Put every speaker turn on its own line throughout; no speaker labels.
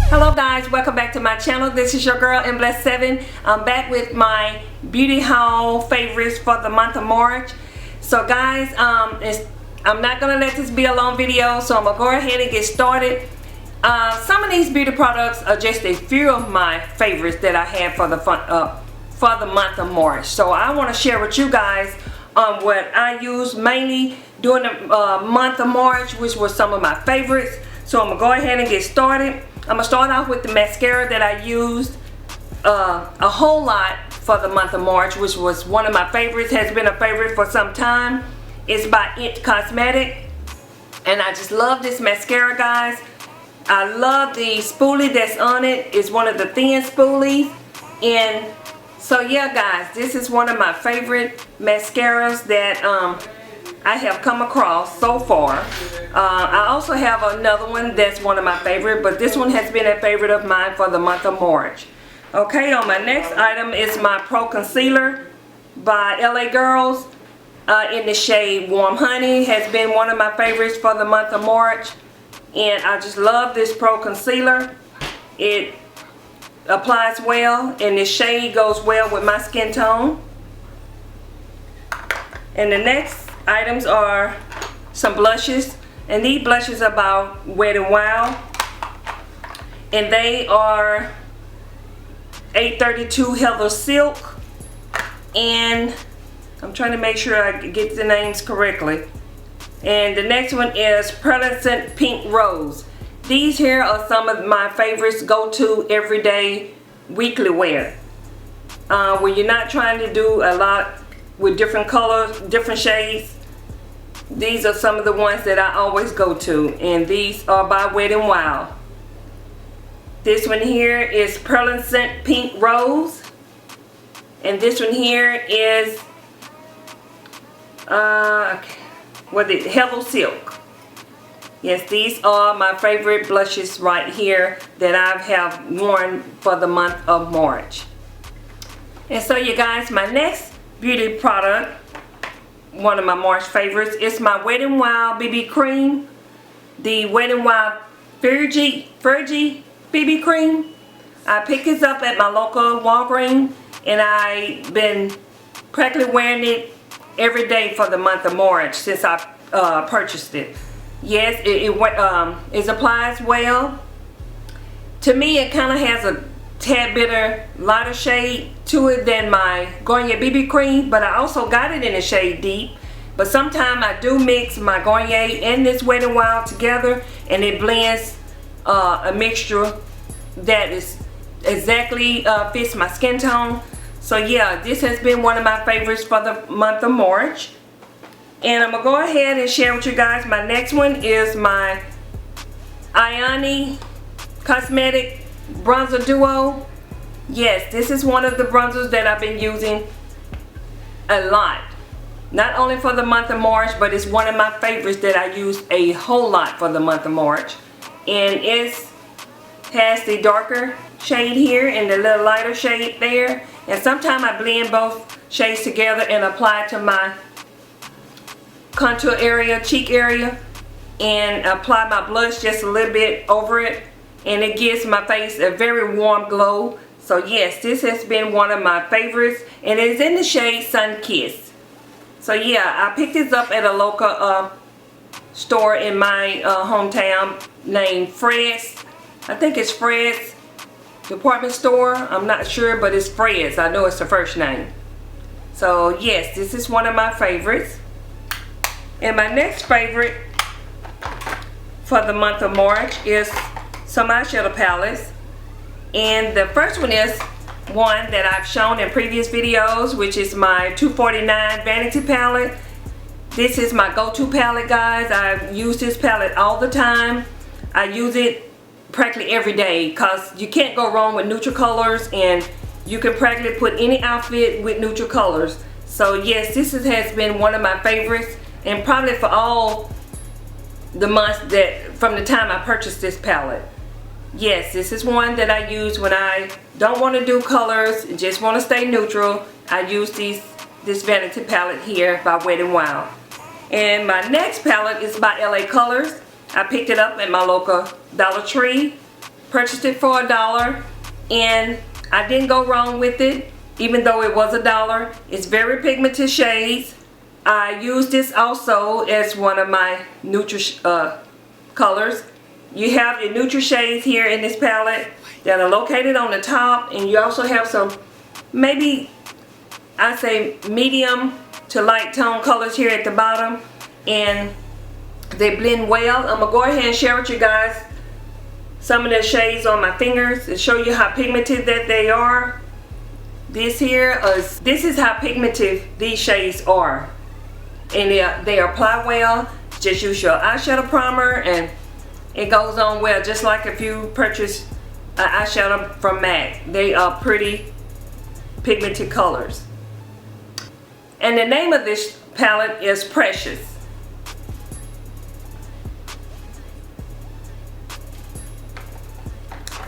Hello guys, welcome back to my channel. This is your girl M7. I'm back with my beauty haul favorites for the month of March. So guys, I'm not gonna let this be a long video, so I'm gonna go ahead and get started. Some of these beauty products are just a few of my favorites that I have for the month of March. So I want to share with you guys what I use mainly during the month of March, which was some of my favorites. So I'm gonna go ahead and get started. I'm gonna start off with the mascara that I used a whole lot for the month of March, which was one of my favorites, has been a favorite for some time. It's by It Cosmetic, and I just love this mascara, guys. I love the spoolie that's on it. It's one of the thin spoolies, and so yeah guys, this is one of my favorite mascaras that I have come across so far. I also have another one that's one of my favorite, but this one has been a favorite of mine for the month of March. Okay, on my next item is my Pro Concealer by LA Girls in the shade Warm Honey. Has been one of my favorites for the month of March, and I just love this Pro Concealer. It applies well, and this shade goes well with my skin tone. And the next items are some blushes, and these blushes are by Wet n Wild, and they are 832 Heather Silk, and I'm trying to make sure I get the names correctly. And the next one is Pearlescent Pink Rose. These here are some of my favorites, go-to everyday weekly wear. When you're not trying to do a lot with different colors, different shades, these are some of the ones that I always go to, and these are by Wet n Wild. This one here is Pearlescent Pink Rose, and this one here is Heather Silk. Yes, these are my favorite blushes right here that I have worn for the month of March. And so you guys, my next beauty product, one of my March favorites, is my Wet n Wild BB cream. The Wet n Wild FERGIE BB cream. I picked this up at my local Walgreens, and I've been practically wearing it every day for the month of March since I purchased it. Yes, it applies well. To me, it kind of has a tad bit lighter shade to it than my Garnier BB cream, but I also got it in a shade Deep. But sometimes I do mix my Garnier and this Wet n Wild together, and it blends a mixture that is exactly fits my skin tone. So yeah, this has been one of my favorites for the month of March. And I'm gonna go ahead and share with you guys, my next one is my Ioni Cosmetic Bronzer Duo. Yes, this is one of the bronzers that I've been using a lot. Not only for the month of March, but it's one of my favorites that I use a whole lot for the month of March. And it has the darker shade here and the little lighter shade there. And sometimes I blend both shades together and apply it to my contour area, cheek area, and apply my blush just a little bit over it, and it gives my face a very warm glow. So yes, this has been one of my favorites, and it's in the shade Sun Kiss. So yeah, I picked this up at a local store in my hometown named Fred's. I think it's Fred's department store. I'm not sure, but it's Fred's. I know it's the first name. So yes, this is one of my favorites. And my next favorite for the month of March is some eyeshadow palettes. And the first one is one that I've shown in previous videos, which is my 249 Vanity palette. This is my go-to palette, guys. I use this palette all the time. I use it practically every day because you can't go wrong with neutral colors, and you can practically put any outfit with neutral colors. So yes, this has been one of my favorites, and probably for all the months that from the time I purchased this palette. Yes, this is one that I use when I don't want to do colors, just want to stay neutral. I use this Vanity palette here by Wet n Wild. And my next palette is by LA Colors. I picked it up at my local Dollar Tree. Purchased it for $1 and I didn't go wrong with it, even though it was $1. It's very pigmented shades. I use this also as one of my neutral colors. You have your neutral shades here in this palette that are located on the top, and you also have some, maybe I say medium to light tone colors here at the bottom, and they blend well. I'm gonna go ahead and share with you guys some of the shades on my fingers and show you how pigmented that they are. This is how pigmented these shades are, and they apply well. Just use your eyeshadow primer and it goes on well, just like if you purchase an eyeshadow from MAC. They are pretty pigmented colors. And the name of this palette is Precious.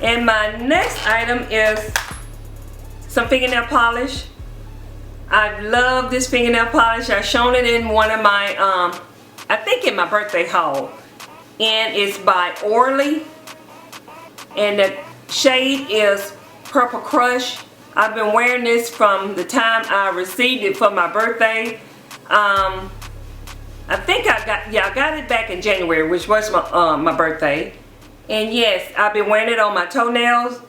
And my next item is some fingernail polish. I love this fingernail polish. I've shown it in one of my, I think in my birthday haul. And it's by Orly. And the shade is Purple Crush. I've been wearing this from the time I received it for my birthday. I think I got it back in January, which was my birthday. And yes, I've been wearing it on my toenails.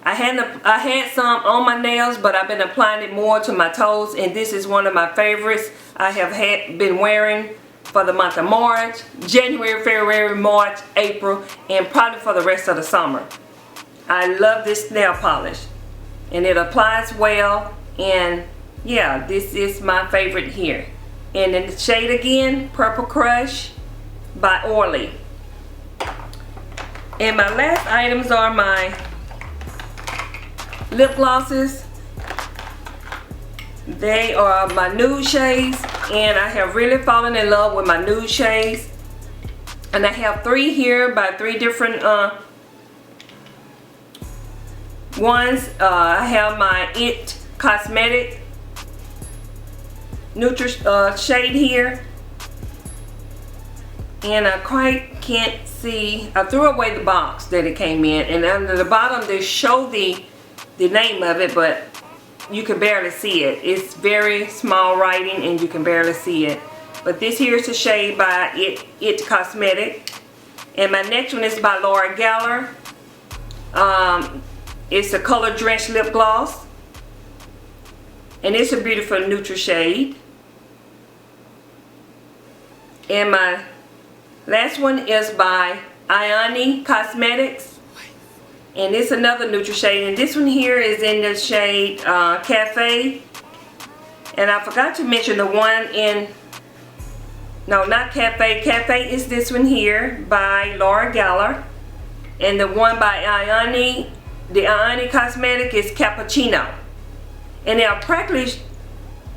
I had some on my nails, but I've been applying it more to my toes, and this is one of my favorites I have been wearing for the month of March, January, February, March, April, and probably for the rest of the summer. I love this nail polish, and it applies well, and yeah, this is my favorite here. And in the shade again, Purple Crush by Orly. And my last items are my lip glosses. They are my nude shades, and I have really fallen in love with my nude shades. And I have 3 here by 3 different ones. I have my It Cosmetic neutral shade here, and I quite can't see. I threw away the box that it came in, and under the bottom they show the name of it, but you can barely see it. It's very small writing and you can barely see it. But this here is the shade by It Cosmetic. And my next one is by Laura Geller. It's a color drenched lip gloss, and it's a beautiful neutral shade. And my last one is by Ioni Cosmetics, and it's another neutral shade, and this one here is in the shade Cafe. And I forgot to mention the one in, no, not Cafe. Cafe is this one here by Laura Geller, and the one by Ioni, the Ioni Cosmetic, is Cappuccino. And they'll practically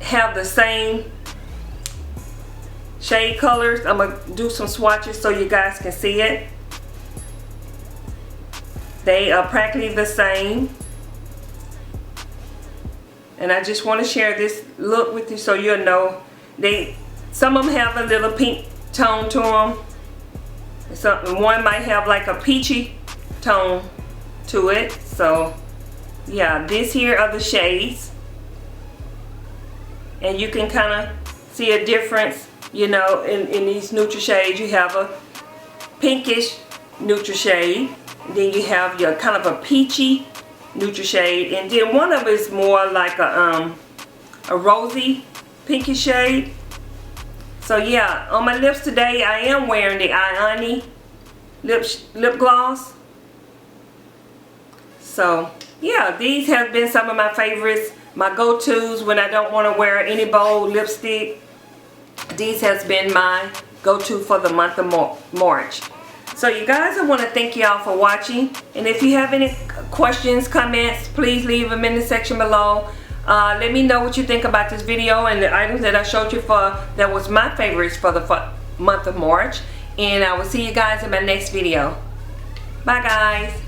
have the same shade colors. I'm gonna do some swatches so you guys can see it. They are practically the same, and I just want to share this look with you so you'll know. Some of them have a little pink tone to them. One might have like a peachy tone to it. So yeah, these here are the shades, and you can kind of see a difference, you know, in these neutral shades. You have a pinkish neutral shade, then you have your kind of a peachy neutral shade, and then one of them is more like a rosy pinkish shade. So yeah, on my lips today I am wearing the Ioni lip gloss. So yeah, these have been some of my favorites, my go-tos when I don't want to wear any bold lipstick. These has been my go-to for the month of March. So you guys, I want to thank y'all for watching, and if you have any questions, comments, please leave them in the section below. Let me know what you think about this video and the items that I showed you that was my favorites for the month of March, and I will see you guys in my next video. Bye guys.